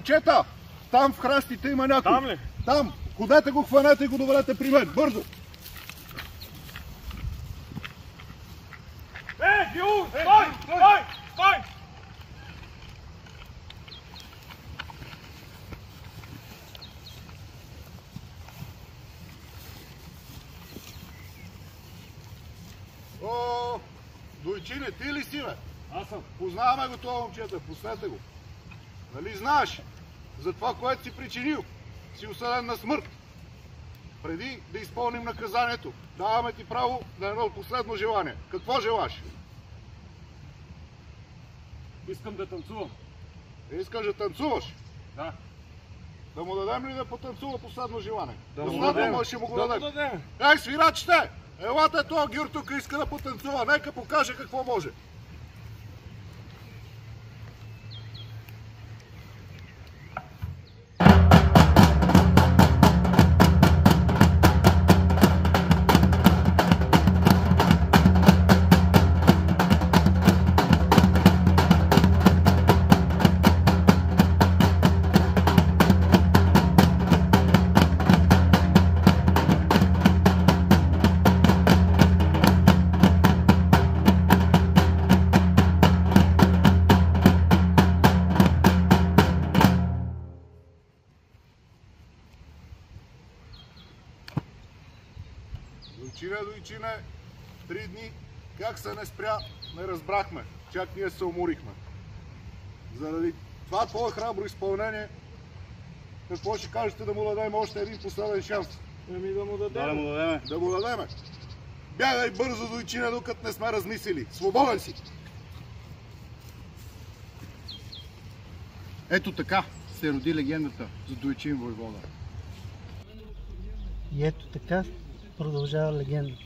Момчета, там в храстите има някой. Там ли? Там. Ходете го, хванете и го доведете при мен. Бързо. Георг, стой! Стой! Стой! О, Дойчине, ти ли си, бе? Аз съм. Познаваме го това, момчета, пуснете го. Нали знаеш, за това, което си причинил, си осъден на смърт. Преди да изпълним наказанието, даваме ти право на едно последно желание. Какво желаш? Искам да танцувам. Искаш да танцуваш? Да. Да му дадем ли да потанцува последно желание? Да му дадем. Ще му го дадем. Ей, свирачите! Елате това, Гюр тук иска да потанцува. Нека покаже какво може. Дойчине, 3 дни, как се не спря, не разбрахме. Чак ние се уморихме. Заради това твое храбро изпълнение, какво ще кажете да му дадем още един последен шанс? Ами да му дадем. Да му дадем. Бягай бързо, Дойчине, докато не сме размислили. Свободен си! Ето така се роди легендата за Дойчин войвода. И ето така продължава легендата.